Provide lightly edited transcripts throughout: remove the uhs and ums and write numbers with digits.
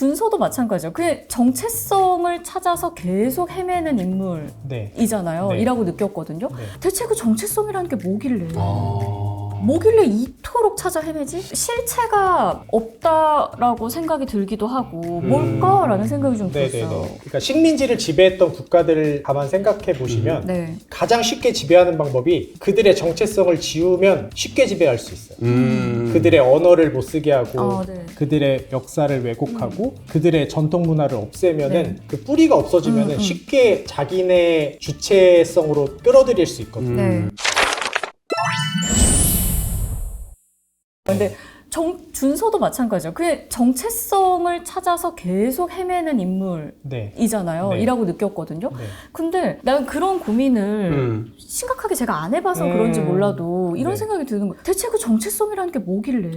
준서도 마찬가지죠. 그 정체성을 찾아서 계속 헤매는 네. 인물이잖아요. 네. 이라고 느꼈거든요. 네. 대체 그 정체성이라는 게 뭐길래? 뭐길래 이토록 찾아 헤매지? 실체가 없다라고 생각이 들기도 하고 뭘까라는 생각이 좀 들었어요. 그러니까 식민지를 지배했던 국가들을 가만 생각해 보시면 네. 가장 쉽게 지배하는 방법이 그들의 정체성을 지우면 쉽게 지배할 수 있어요. 그들의 언어를 못 쓰게 하고 네. 그들의 역사를 왜곡하고 그들의 전통 문화를 없애면은 네. 그 뿌리가 없어지면은 쉽게 자기네 주체성으로 끌어들일 수 있거든요. 네. 근데 준서도 마찬가지죠. 그 정체성을 찾아서 계속 헤매는 인물이잖아요. 네. 이라고 느꼈거든요. 네. 근데 난 그런 고민을 심각하게 제가 안 해봐서 그런지 몰라도 이런 네. 생각이 드는 거예요. 대체 그 정체성이라는 게 뭐길래?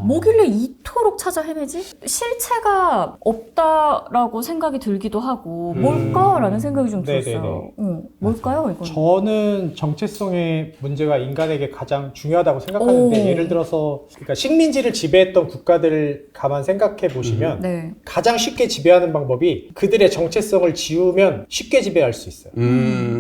뭐길래 이토록 찾아 헤매지? 실체가 없다라고 생각이 들기도 하고 뭘까라는 생각이 좀 들었어요. 뭘까요, 이건? 저는 정체성의 문제가 인간에게 가장 중요하다고 생각하는데 예를 들어서 그러니까 식민지를 지배했던 국가들을 가만 생각해 보시면 네. 가장 쉽게 지배하는 방법이 그들의 정체성을 지우면 쉽게 지배할 수 있어요.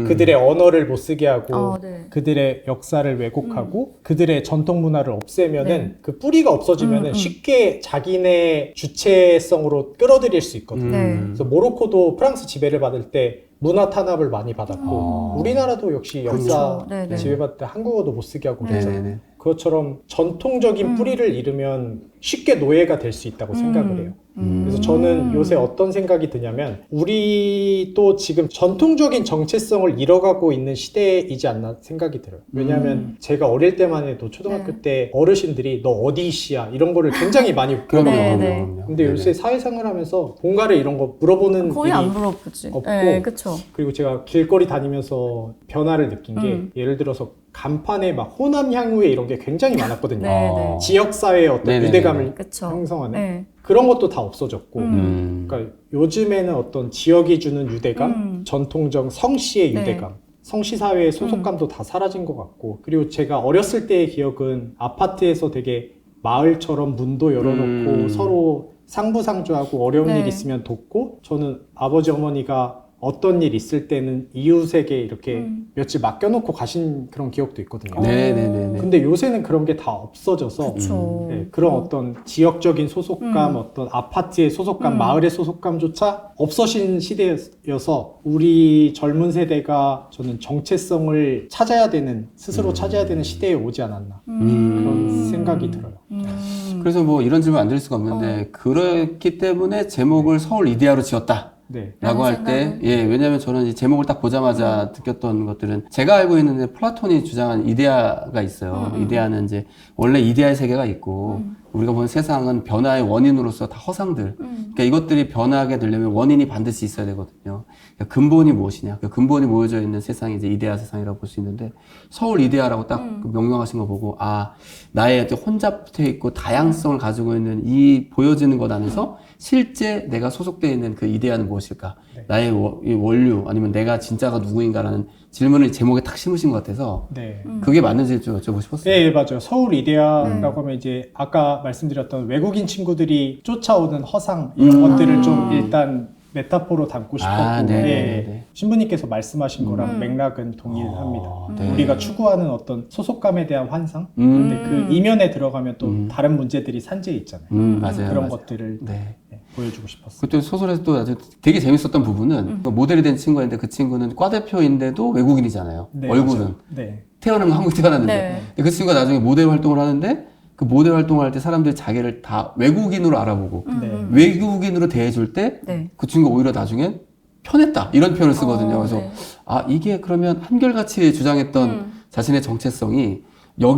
그들의 언어를 못 쓰게 하고 네. 그들의 역사를 왜곡하고 그들의 전통 문화를 없애면은 네. 그 뿌리가 없어지면은 쉽게 자기네 주체성으로 끌어들일 수 있거든요. 네. 그래서 모로코도 프랑스 지배를 받을 때 문화 탄압을 많이 받았고 우리나라도 역시 역사 그렇죠. 지배받을 때 한국어도 못 쓰게 하고 그랬죠. 네네네. 그것처럼 전통적인 뿌리를 잃으면 쉽게 노예가 될 수 있다고 생각을 해요. 그래서 저는 요새 어떤 생각이 드냐면 우리도 지금 전통적인 정체성을 잃어가고 있는 시대이지 않나 생각이 들어요. 왜냐하면 제가 어릴 때만 해도 초등학교 때 어르신들이 너 어디시야 이런 거를 굉장히 많이 물어보거든요. 근데 요새 사회생활 하면서 본가를 이런 거 물어보는 거의 일이 안 물어보지. 없고 네, 그쵸. 그리고 제가 길거리 다니면서 변화를 느낀 게 예를 들어서 간판에 막 호남 향후회 이런 게 굉장히 많았거든요. 네. 지역사회의 어떤 네네네. 유대감을 그쵸. 형성하는 네. 그런 것도 다 없어졌고 그러니까 요즘에는 어떤 지역이 주는 유대감, 전통적 성씨의 네. 유대감 성씨 사회의 소속감도 다 사라진 것 같고 그리고 제가 어렸을 때의 기억은 아파트에서 되게 마을처럼 문도 열어놓고 서로 상부상조하고 어려운 일 있으면 돕고 저는 아버지 어머니가 어떤 일 있을 때는 이웃에게 이렇게 며칠 맡겨놓고 가신 그런 기억도 있거든요. 네네네. 근데 요새는 그런 게 다 없어져서 그쵸. 네, 그런 어떤 지역적인 소속감, 어떤 아파트의 소속감, 마을의 소속감조차 없어진 시대여서 우리 젊은 세대가 저는 정체성을 찾아야 되는, 스스로 찾아야 되는 시대에 오지 않았나 그런 생각이 들어요. 그래서 뭐 이런 질문 안 드릴 수가 없는데 그렇기 때문에 제목을 서울 이데아로 지었다. 네. 라고 할 때, 예, 왜냐면 저는 이 제목을 딱 보자마자 느꼈던 것들은 제가 알고 있는 플라톤이 주장한 이데아가 있어요. 이데아는 이제 원래 이데아의 세계가 있고 우리가 보는 세상은 변화의 원인으로서 다 허상들. 그러니까 이것들이 변하게 되려면 원인이 반드시 있어야 되거든요. 그러니까 근본이 무엇이냐. 그 근본이 모여져 있는 세상이 이제 이데아 세상이라고 볼 수 있는데 서울 이데아라고 딱 명명하신 거 보고 아, 나의 혼잡돼 있고 다양성을 가지고 있는 이 보여지는 것 안에서 실제 내가 소속되어 있는 그 이데아는 무엇일까? 나의 이 원류 아니면 내가 진짜가 누구인가라는 질문을 제목에 탁 심으신 것 같아서 네. 그게 맞는지 좀 여쭤보고 싶었어요. 네, 맞아요. 서울 이데아라고 하면 이제 아까 말씀드렸던 외국인 친구들이 쫓아오는 허상 이런 것들을 좀 일단 메타포로 담고 싶었고 네네네. 신부님께서 말씀하신 거랑 맥락은 동일합니다. 네. 우리가 추구하는 어떤 소속감에 대한 환상 근데 그 이면에 들어가면 또 다른 문제들이 산재해 있잖아요. 맞아요. 그런 맞아요. 것들을 네. 보여주고 싶었어요. 그때 소설에서 또 아주 되게 재밌었던 부분은 모델이 된 친구인데 그 친구는 과대표인데도 외국인이잖아요. 네, 얼굴은. 맞아요. 네. 태어난 건 한국 태어났는데. 네. 근데 그 친구가 나중에 모델 활동을 하는데 그 모델 활동을 할 때 사람들이 자기를 다 외국인으로 알아보고 네. 외국인으로 대해줄 때 그 네. 친구가 오히려 나중엔 편했다. 이런 표현을 쓰거든요. 그래서 네. 아, 이게 그러면 한결같이 주장했던 자신의 정체성이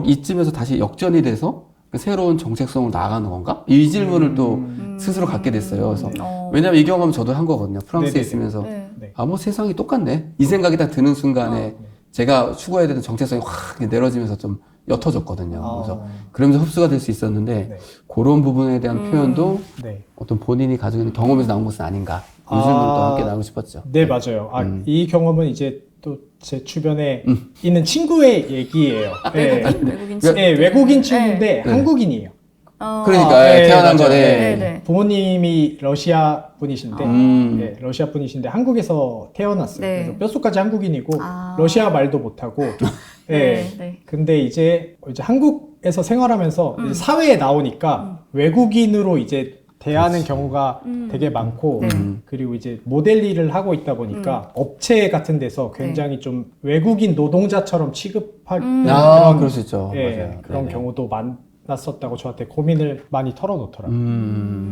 이쯤에서 다시 역전이 돼서 그 새로운 정체성으로 나아가는 건가? 이 질문을 또 스스로 갖게 됐어요. 그래서 왜냐면 이 경험 저도 한 거거든요. 프랑스에 네네네. 있으면서 네. 아, 뭐 세상이 똑같네. 이 생각이 딱 드는 순간에 제가 추구해야 되는 정체성이 확 내려지면서 좀 옅어졌거든요. 그래서 그러면서 흡수가 될 수 있었는데 네. 그런 부분에 대한 표현도 네. 어떤 본인이 가지고 있는 경험에서 나온 것은 아닌가. 이 질문을 또 함께 나누고 싶었죠. 네, 맞아요. 이 경험은 이제 또 제 주변에 있는 친구의 얘기예요. 네. 외국인 친구. 네, 외국인 친구인데 네. 한국인이에요. 그러니까 네, 태어난 맞아요. 거네. 네네. 부모님이 러시아 분이신데, 네, 러시아 분이신데 한국에서 태어났어요. 네. 그래서 뼛속까지 한국인이고 아. 러시아 말도 못하고. 네. 네. 근데 이제 한국에서 생활하면서 이제 사회에 나오니까 외국인으로 이제 대하는 경우가 되게 많고, 네. 그리고 이제 모델 일을 하고 있다 보니까 업체 같은 데서 굉장히 좀 외국인 노동자처럼 취급하는 그럴 수 있죠. 예, 맞아요. 그런 네네. 경우도 많았었다고 저한테 고민을 많이 털어놓더라고요.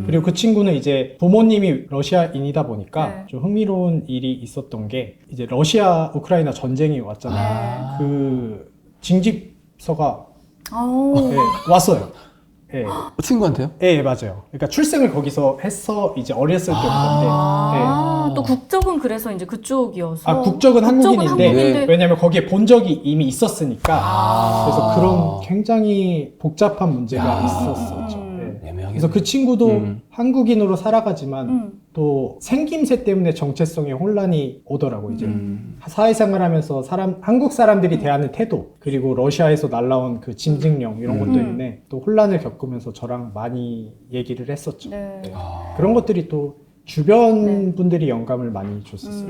그리고 그 친구는 이제 부모님이 러시아인이다 보니까 네. 좀 흥미로운 일이 있었던 게 이제 러시아 우크라이나 전쟁이 왔잖아요. 그 징집서가 어. 예, 왔어요. 예, 친구한테요? 예, 맞아요. 그러니까 출생을 거기서 했어 이제 어렸을 때부터인데. 아, 또 국적은 그래서 이제 그쪽이어서. 아, 국적은 한국인인데, 한국인데. 왜냐면 거기에 본 적이 이미 있었으니까. 아. 그래서 그런 굉장히 복잡한 문제가 있었었죠. 예. 애매하게. 그래서 그 친구도 한국인으로 살아가지만 또 생김새 때문에 정체성에 혼란이 오더라고. 이제 사회생활하면서 한국 사람들이 대하는 태도, 그리고 러시아에서 날라온 그 짐승령 이런 것 때문에 또 혼란을 겪으면서 저랑 많이 얘기를 했었죠. 네. 네. 그런 것들이 또 주변 분들이 영감을 많이 줬었어요.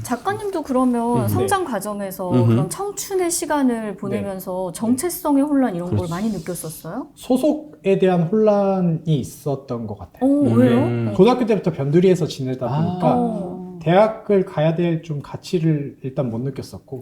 작가님도 그러면 성장 과정에서 그런 청춘의 시간을 보내면서 정체성의 혼란 이런 걸 많이 느꼈었어요? 소속에 대한 혼란이 있었던 것 같아요. 오, 왜요? 고등학교 때부터 변두리에서 지내다 보니까 어. 대학을 가야 될 좀 가치를 일단 못 느꼈었고,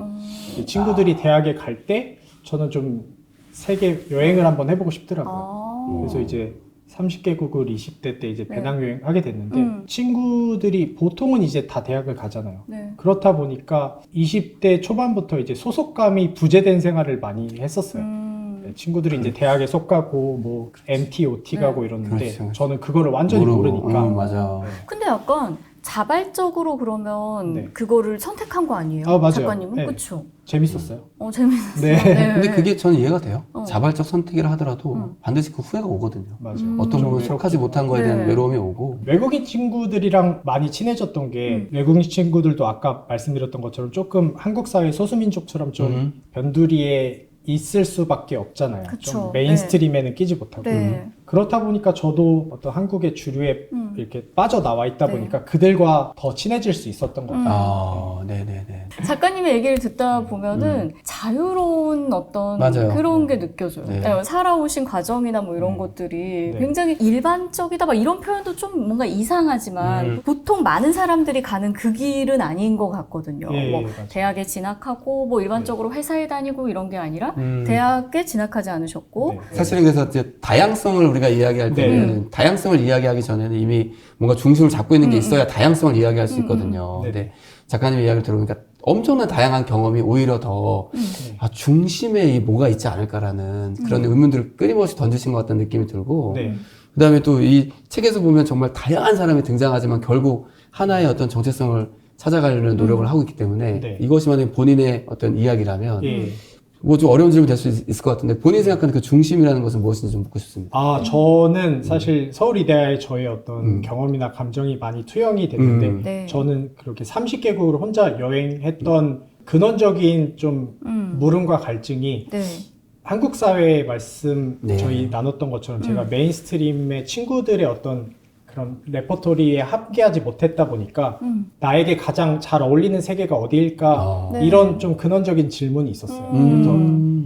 이 친구들이 대학에 갈 때 저는 좀 세계 여행을 한번 해보고 싶더라고요. 아. 그래서 이제 30개국을 20대 때 이제 배낭여행 하게 됐는데, 친구들이 보통은 이제 다 대학을 가잖아요. 네. 그렇다 보니까 20대 초반부터 이제 소속감이 부재된 생활을 많이 했었어요. 네, 친구들이 이제 대학에 속가고 뭐 MT, OT 가고 이러는데 그렇죠, 그렇죠. 저는 그거를 완전히 모르니까. 맞아. 근데 약간 자발적으로 그러면 네. 그거를 선택한 거 아니에요? 아, 맞아요. 작가님은? 네. 그쵸? 재밌었어요. 재밌었어요. 네. 근데 그게 저는 이해가 돼요. 어. 자발적 선택이라 하더라도 반드시 그 후회가 오거든요. 맞아요. 어떤 좀 부분 속하지 못한 거에 대한 네. 외로움이 오고. 외국인 친구들이랑 많이 친해졌던 게, 외국인 친구들도 아까 말씀드렸던 것처럼 조금 한국 사회 소수민족처럼 좀 변두리에 있을 수밖에 없잖아요. 그쵸. 좀 메인스트림에는 끼지 못하고. 네. 그렇다 보니까 저도 어떤 한국의 주류에 이렇게 빠져나와 있다 네. 보니까 그들과 더 친해질 수 있었던 것 같아요. 네네네. 작가님의 얘기를 듣다 보면은 자유로운 어떤 맞아요. 그런 게 느껴져요. 네. 네, 살아오신 과정이나 뭐 이런 것들이 굉장히 일반적이다 막 이런 표현도 좀 뭔가 이상하지만 보통 많은 사람들이 가는 그 길은 아닌 것 같거든요. 예, 뭐 맞아요. 대학에 진학하고 뭐 일반적으로 회사에 다니고 이런 게 아니라 대학에 진학하지 않으셨고 네. 사실은 그래서 이제 다양성을 우리가 이야기할 때는 다양성을 이야기하기 전에는 이미 뭔가 중심을 잡고 있는 게 있어야 다양성을 이야기할 수 있거든요. 근데 작가님의 이야기를 들어보니까 엄청난 다양한 경험이 오히려 더 중심에 이 뭐가 있지 않을까라는 그런 의문들을 끊임없이 던지신 것 같다는 느낌이 들고 네. 그다음에 또 이 책에서 보면 정말 다양한 사람이 등장하지만 결국 하나의 어떤 정체성을 찾아가려는 노력을 하고 있기 때문에 네. 이것이 만약 본인의 어떤 이야기라면 예. 뭐 좀 어려운 질문 될 수 있을 것 같은데 본인이 생각하는 그 중심이라는 것은 무엇인지 좀 묻고 싶습니다. 아, 저는 사실 서울이대의 저의 어떤 경험이나 감정이 많이 투영이 됐는데, 네. 저는 그렇게 30개국을 혼자 여행했던 근원적인 좀 물음과 갈증이 네. 한국 사회의 말씀 네. 저희 나눴던 것처럼 제가 메인스트림의 친구들의 어떤 그런 레퍼토리에 함께하지 못했다 보니까 나에게 가장 잘 어울리는 세계가 어디일까 네. 이런 좀 근원적인 질문이 있었어요. 그래서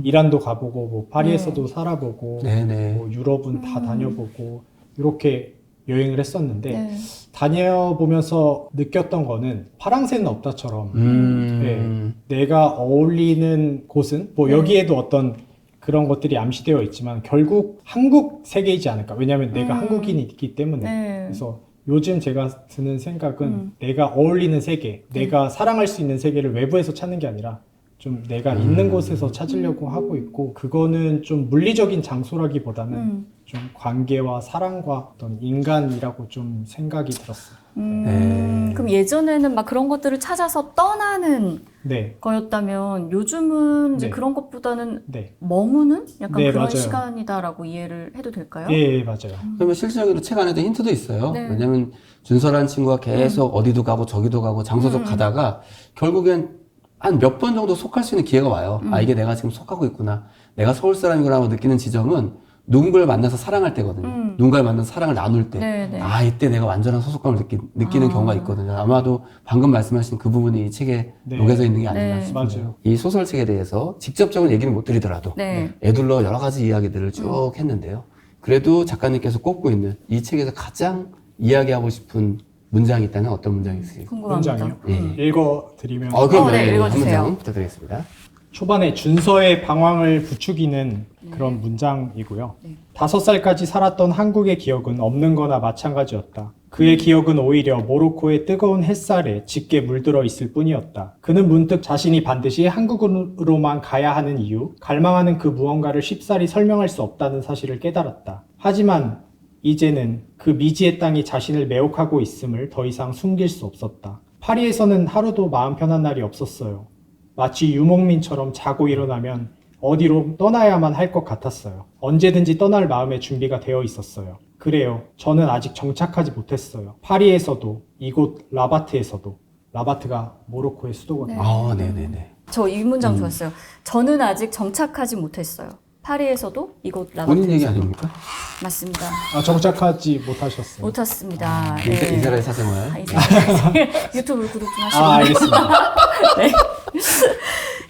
이란도 가보고 뭐 파리에서도 살아보고 네네. 뭐 유럽은 다 다녀보고 이렇게 여행을 했었는데 네. 다녀보면서 느꼈던 거는 파랑새는 없다처럼 내가 어울리는 곳은 뭐 여기에도 어떤 그런 것들이 암시되어 있지만 결국 한국 세계이지 않을까. 왜냐하면 내가 한국인이기 때문에. 네. 그래서 요즘 제가 드는 생각은 내가 어울리는 세계, 내가 사랑할 수 있는 세계를 외부에서 찾는 게 아니라 좀 내가 있는 곳에서 찾으려고 하고 있고, 그거는 좀 물리적인 장소라기보다는 좀 관계와 사랑과 어떤 인간이라고 좀 생각이 들었어요. 그럼 예전에는 막 그런 것들을 찾아서 떠나는 네. 거였다면 요즘은 이제 네. 그런 것보다는 네. 머무는 약간 네, 그런 맞아요. 시간이다라고 이해를 해도 될까요? 예, 맞아요. 그러면 실질적으로 책 안에도 힌트도 있어요. 네. 왜냐면 준서라는 친구가 계속 어디도 가고 저기도 가고 장소도 가다가 결국엔 한 몇 번 정도 속할 수 있는 기회가 와요. 아, 이게 내가 지금 속하고 있구나. 내가 서울 사람이구나 하고 느끼는 지점은 누군가를 만나서 사랑할 때거든요. 누군가를 만나서 사랑을 나눌 때. 네네. 아, 이때 내가 완전한 소속감을 느끼는 경우가 있거든요. 아마도 방금 말씀하신 그 부분이 이 책에 네. 녹여져 있는 게 아닌가 네. 싶습니다. 맞아요. 이 소설책에 대해서 직접적인 얘기는 못 드리더라도 네. 애둘러 여러 가지 이야기들을 쭉 했는데요. 그래도 작가님께서 꼽고 있는 이 책에서 가장 이야기하고 싶은 문장이 있다면 어떤 문장이 있으세요? 궁금합니다. 문장이요? 예. 읽어드리면 그럼 네, 한 읽어주세요. 문장 부탁드리겠습니다. 초반에 준서의 방황을 부추기는 그런 문장이고요. 네. 5살까지 살았던 한국의 기억은 없는 거나 마찬가지였다. 그의 기억은 오히려 모로코의 뜨거운 햇살에 짙게 물들어 있을 뿐이었다. 그는 문득 자신이 반드시 한국으로만 가야 하는 이유, 갈망하는 그 무언가를 쉽사리 설명할 수 없다는 사실을 깨달았다. 하지만 이제는 그 미지의 땅이 자신을 매혹하고 있음을 더 이상 숨길 수 없었다. 파리에서는 하루도 마음 편한 날이 없었어요. 마치 유목민처럼 자고 일어나면 어디로 떠나야만 할 것 같았어요. 언제든지 떠날 마음의 준비가 되어 있었어요. 그래요. 저는 아직 정착하지 못했어요. 파리에서도, 이곳 라바트에서도. 라바트가 모로코의 수도거든요. 아, 네네네. 저 이 문장 좋았어요. 저는 아직 정착하지 못했어요. 파리에서도 이곳 본인 얘기 라바트에서도. 아닙니까? 맞습니다. 정착하지 못하셨어요. 못했습니다. 이스라엘 사생활. 유튜브 구독 좀 하시고. 알겠습니다. 네.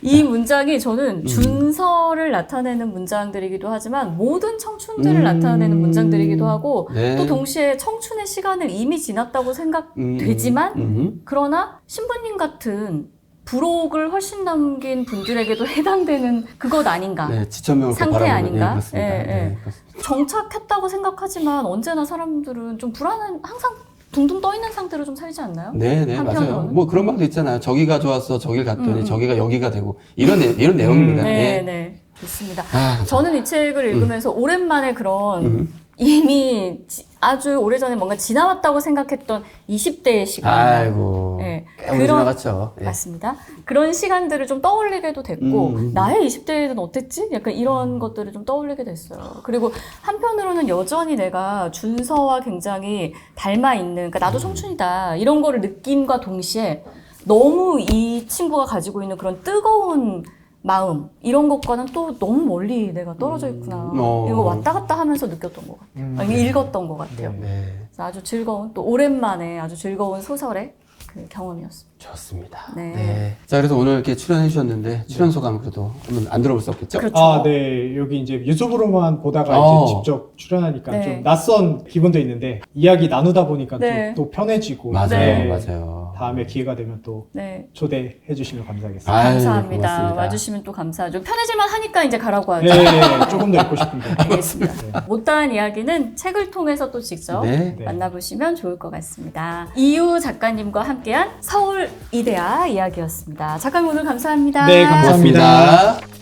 이 문장이 저는 준서를 나타내는 문장들이기도 하지만 모든 청춘들을 나타내는 문장들이기도 하고 네. 또 동시에 청춘의 시간을 이미 지났다고 생각되지만 그러나 신부님 같은 부록을 훨씬 남긴 분들에게도 해당되는 그것 아닌가. 네, 지천명을 상태 바라보는, 아닌가? 예, 그렇습니다. 예, 예. 네, 그렇습니다. 정착했다고 생각하지만 언제나 사람들은 좀 불안한 항상 둥둥 떠 있는 상태로 좀 살지 않나요? 네, 네, 맞아요. 한편으로는? 뭐 그런 말도 있잖아요. 저기가 좋았어, 저길 갔더니 저기가 여기가 되고 이런 내용입니다. 네, 예. 네. 좋습니다. 아, 저는 이 책을 읽으면서 오랜만에 그런 이미 아주 오래전에 뭔가 지나왔다고 생각했던 20대의 시간. 아이고, 네. 꽤 오래 지나갔죠. 예. 맞습니다. 그런 시간들을 좀 떠올리게도 됐고 나의 20대는 어땠지? 약간 이런 것들을 좀 떠올리게 됐어요. 그리고 한편으로는 여전히 내가 준서와 굉장히 닮아있는 그러니까 나도 청춘이다 이런 거를 느낌과 동시에 너무 이 친구가 가지고 있는 그런 뜨거운 마음 이런 것과는 또 너무 멀리 내가 떨어져 있구나. 이거 왔다 갔다 하면서 느꼈던 것 같아요. 아니, 읽었던 것 같아요. 네, 그래서 아주 즐거운 또 오랜만에 아주 즐거운 소설의 그 경험이었습니다. 좋습니다. 네. 네. 자, 그래서 오늘 이렇게 출연해 주셨는데 출연 소감 그래도 한번 안 들어볼 수 없겠죠? 그렇죠. 네. 여기 이제 유튜브로만 보다가 어. 이제 직접 출연하니까 네. 좀 낯선 기분도 있는데 이야기 나누다 보니까 네. 또 편해지고. 맞아요, 네. 맞아요. 다음에 기회가 되면 또 네. 초대해 주시면 감사하겠습니다. 아유, 감사합니다. 고맙습니다. 와주시면 또 감사하죠. 편해질만 하니까 이제 가라고 하죠. 네, 조금 더 읽고 싶은데. 알겠습니다. 못다한 이야기는 책을 통해서 또 직접 네. 만나보시면 좋을 것 같습니다. 이유 작가님과 함께한 서울 이데아 이야기였습니다. 작가님 오늘 감사합니다. 네, 감사합니다. 고맙습니다.